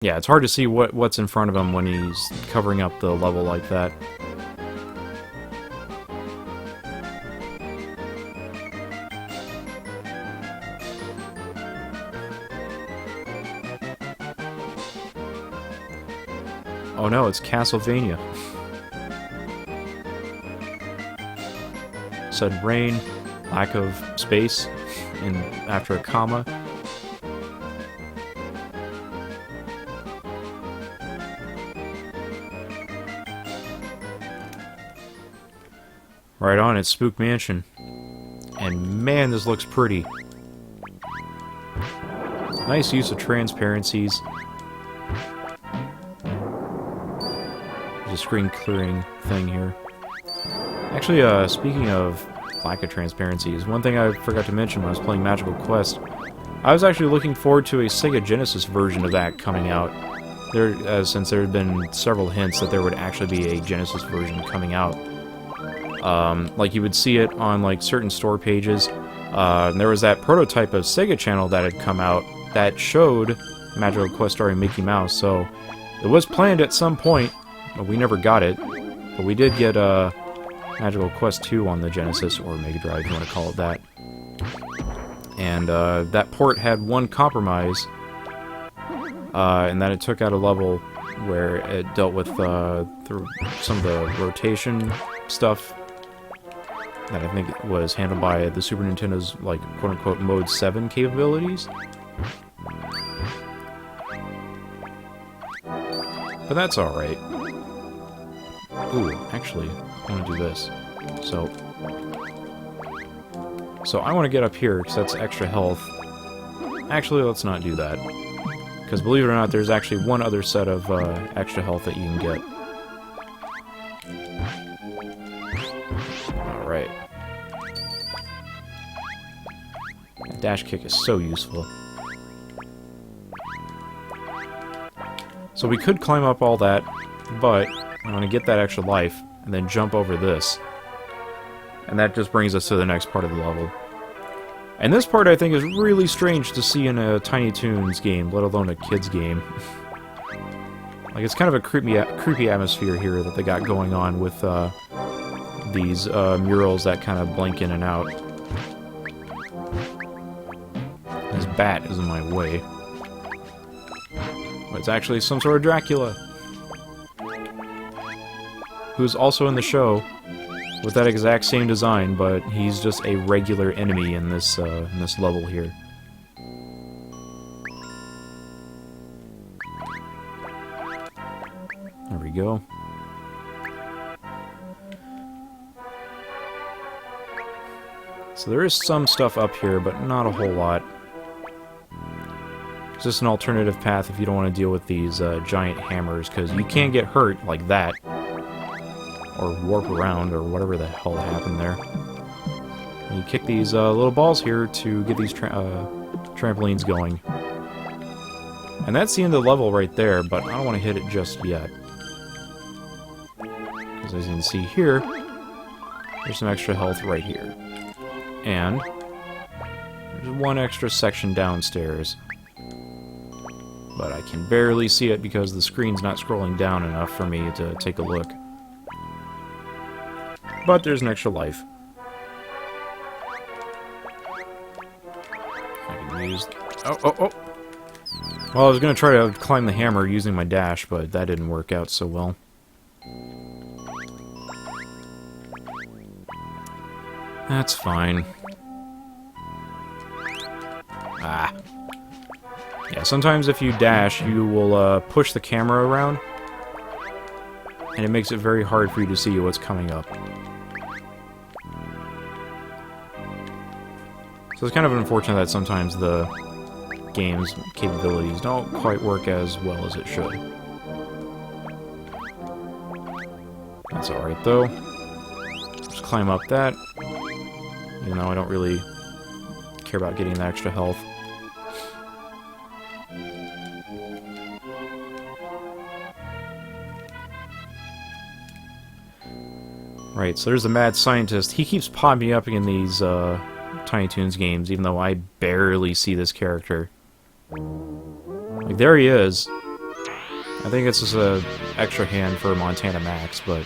Yeah, it's hard to see what's in front of him when he's covering up the level like that. Oh no, it's Castlevania. Sudden rain, lack of space, and after a comma. Right on, it's Spook Mansion. And man, this looks pretty. Nice use of transparencies. There's a screen clearing thing here. Actually, speaking of lack of transparencies, one thing I forgot to mention when I was playing Magical Quest, I was actually looking forward to a Sega Genesis version of that coming out. Since there had been several hints that there would actually be a Genesis version coming out. Like you would see it on like certain store pages. And there was that prototype of Sega Channel that had come out that showed Magical Quest starring Mickey Mouse, so it was planned at some point, but we never got it. But we did get Magical Quest 2 on the Genesis, or Mega Drive, if you want to call it that. And that port had one compromise, and that it took out a level where it dealt with some of the rotation stuff that I think was handled by the Super Nintendo's, like, quote-unquote, Mode 7 capabilities. But that's alright. Ooh, actually, I want to do this. So I want to get up here, because that's extra health. Actually, let's not do that. Because believe it or not, there's actually one other set of extra health that you can get. Alright. Dash kick is so useful. So we could climb up all that, but I want to get that extra life, and then jump over this. And that just brings us to the next part of the level. And this part I think is really strange to see in a Tiny Toons game, let alone a kid's game. Like, it's kind of a creepy atmosphere here that they got going on with these murals that kind of blink in and out. This bat is in my way. But it's actually some sort of Dracula, who's also in the show with that exact same design, but he's just a regular enemy in this level here. There we go. So there is some stuff up here, but not a whole lot. It's just an alternative path if you don't want to deal with these giant hammers, because you can get hurt like that. Or warp around, or whatever the hell happened there. And you kick these little balls here to get these trampolines going. And that's the end of the level right there, but I don't want to hit it just yet. Because as you can see here, there's some extra health right here. And there's one extra section downstairs. But I can barely see it because the screen's not scrolling down enough for me to take a look. But there's an extra life. I can use... Oh! Well, I was going to try to climb the hammer using my dash, but that didn't work out so well. That's fine. Ah. Yeah, sometimes if you dash, you will push the camera around, and it makes it very hard for you to see what's coming up. So it's kind of unfortunate that sometimes the game's capabilities don't quite work as well as it should. That's alright though. Just climb up that, even though I don't really care about getting the extra health. Right, so there's the mad scientist. He keeps popping up in these Tiny Toons games, even though I barely see this character. Like, there he is. I think it's just a extra hand for Montana Max, but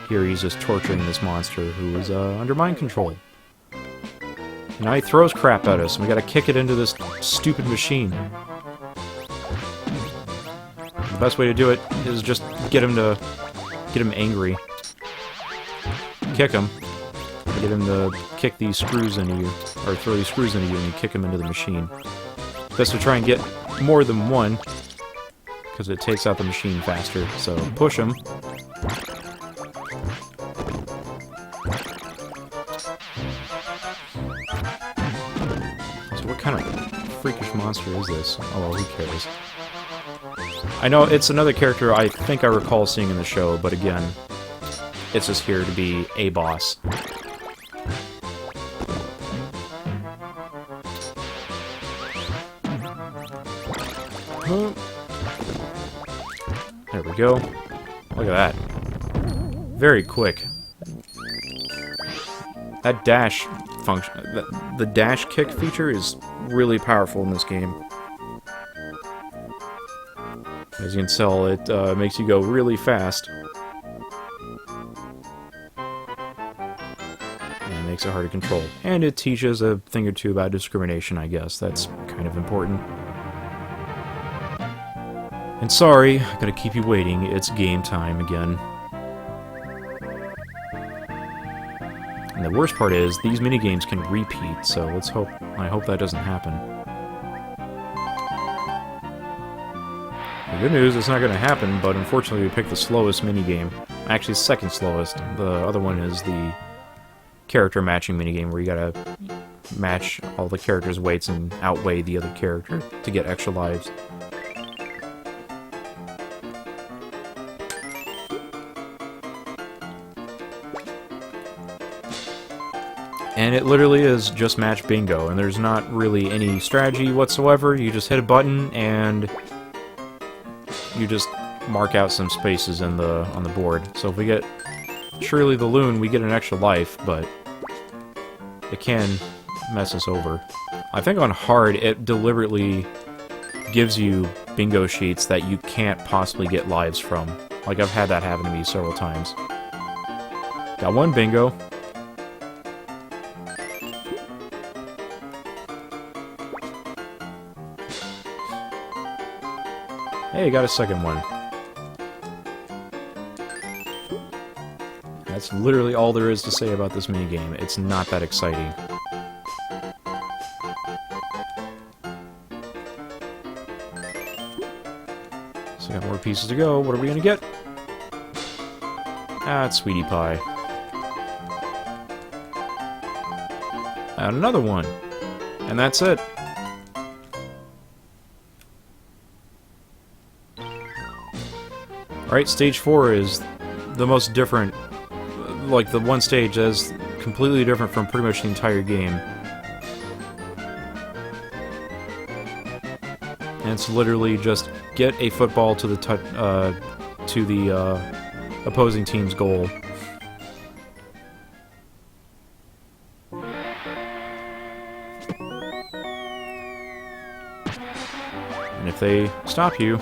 here he's just torturing this monster who is under mind control. Now he throws crap at us, and we gotta kick it into this stupid machine. The best way to do it is just get him angry. Kick him. Get him to kick these screws into you, or throw these screws into you, and you kick him into the machine. Best to try and get more than one, because it takes out the machine faster. So push him. So what kind of freakish monster is this? Oh well, who cares? I know it's another character I think I recall seeing in the show, but again, it's just here to be a boss. There we go. Look at that. Very quick. That dash function, the dash kick feature is really powerful in this game. As you can tell, it makes you go really fast. And makes it hard to control. And it teaches a thing or two about discrimination, I guess. That's kind of important. And sorry, I gotta keep you waiting. It's game time again. And the worst part is, these minigames can repeat, so I hope that doesn't happen. The good news, it's not gonna happen, but unfortunately we picked the slowest minigame. Actually, second slowest. The other one is the character matching minigame, where you gotta match all the characters' weights and outweigh the other character to get extra lives. And it literally is just match bingo, and there's not really any strategy whatsoever. You just hit a button, and you just mark out some spaces on the board. So if we get Shirley the Loon, we get an extra life, but it can mess us over. I think on hard, it deliberately gives you bingo sheets that you can't possibly get lives from. Like, I've had that happen to me several times. Got one bingo. Hey, got a second one. That's literally all there is to say about this minigame. It's not that exciting. So we got more pieces to go. What are we gonna get? Ah, it's Sweetie Pie. And another one. And that's it. Alright, stage 4 is the most different, like the one stage that is completely different from pretty much the entire game. And it's literally just get a football to the opposing team's goal. And if they stop you...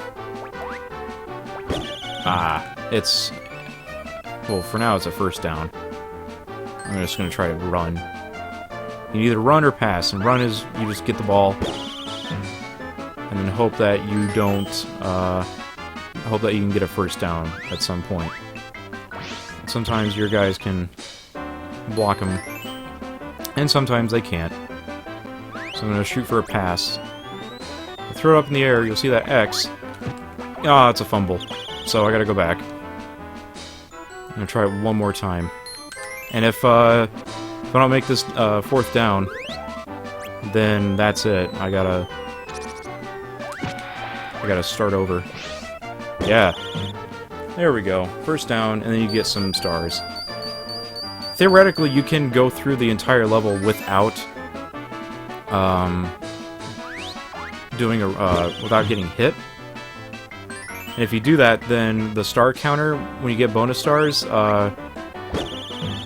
it's... Well, for now it's a first down. I'm just gonna try to run. You either run or pass, and run is you just get the ball, and then hope that you don't, hope that you can get a first down at some point. Sometimes your guys can block them, and sometimes they can't. So I'm gonna shoot for a pass. I throw it up in the air, you'll see that X. Ah, it's a fumble. So I gotta go back. I'm gonna try it one more time. And if I don't make this fourth down, then that's it. I gotta start over. Yeah. There we go. First down, and then you get some stars. Theoretically, you can go through the entire level without without getting hit. And if you do that, then the star counter, when you get bonus stars, you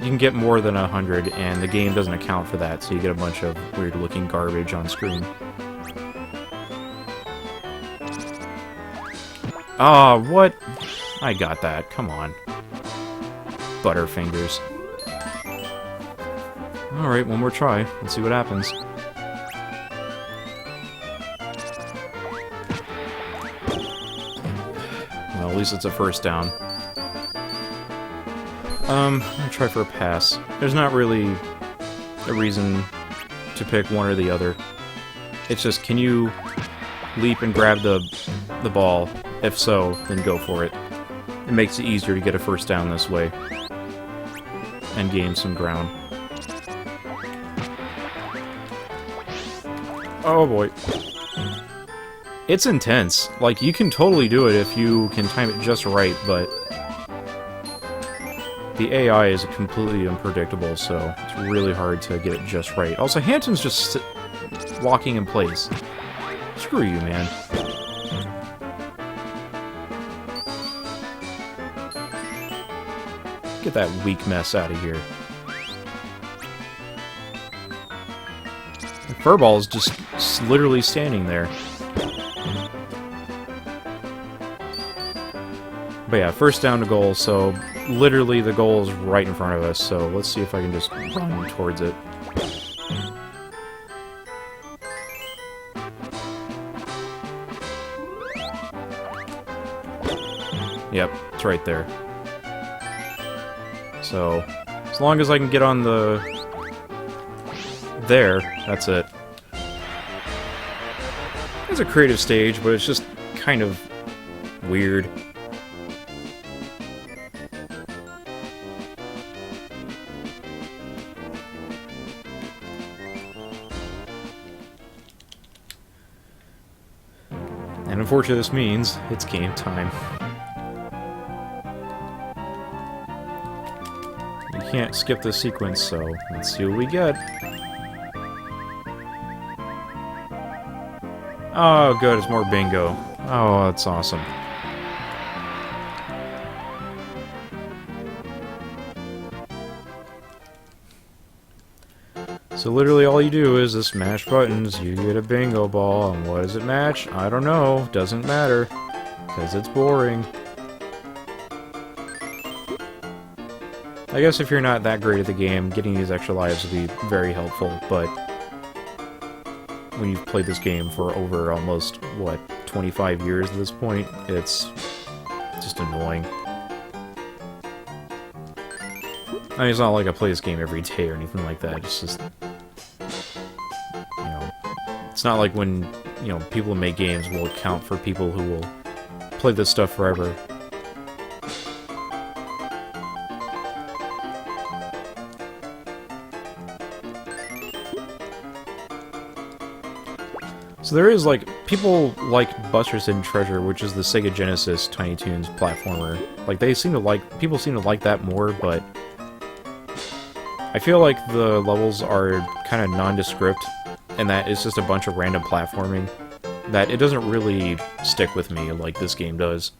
can get more than 100, and the game doesn't account for that, so you get a bunch of weird-looking garbage on screen. Ah, what? I got that. Come on. Butterfingers. Alright, one more try. Let's see what happens. Well, at least it's a first down. I'm gonna try for a pass. There's not really a reason to pick one or the other. It's just, can you leap and grab the ball? If so, then go for it. It makes it easier to get a first down this way. And gain some ground. Oh boy. It's intense. Like, you can totally do it if you can time it just right, but the AI is completely unpredictable, so it's really hard to get it just right. Also, Hampton's just locking in place. Screw you, man. Get that weak mess out of here. The Furball's just literally standing there. But yeah, first down to goal, so literally the goal is right in front of us, so let's see if I can just run towards it. Yep, it's right there. So, as long as I can get on the... there, that's it. It's a creative stage, but it's just kind of weird. And unfortunately this means it's game time. You can't skip the sequence, so let's see what we get. Oh, good, it's more bingo. Oh, that's awesome. So literally all you do is just mash buttons, you get a bingo ball, and what does it match? I don't know, doesn't matter, because it's boring. I guess if you're not that great at the game, getting these extra lives would be very helpful, but when you've played this game for over almost, what, 25 years at this point, it's just annoying. I mean, it's not like I play this game every day or anything like that, it's just... It's not like when, people who make games will account for people who will play this stuff forever. So there is, people like Buster's Hidden Treasure, which is the Sega Genesis Tiny Toons platformer. People seem to like that more, but I feel like the levels are kind of nondescript, and that it's just a bunch of random platforming, that it doesn't really stick with me like this game does.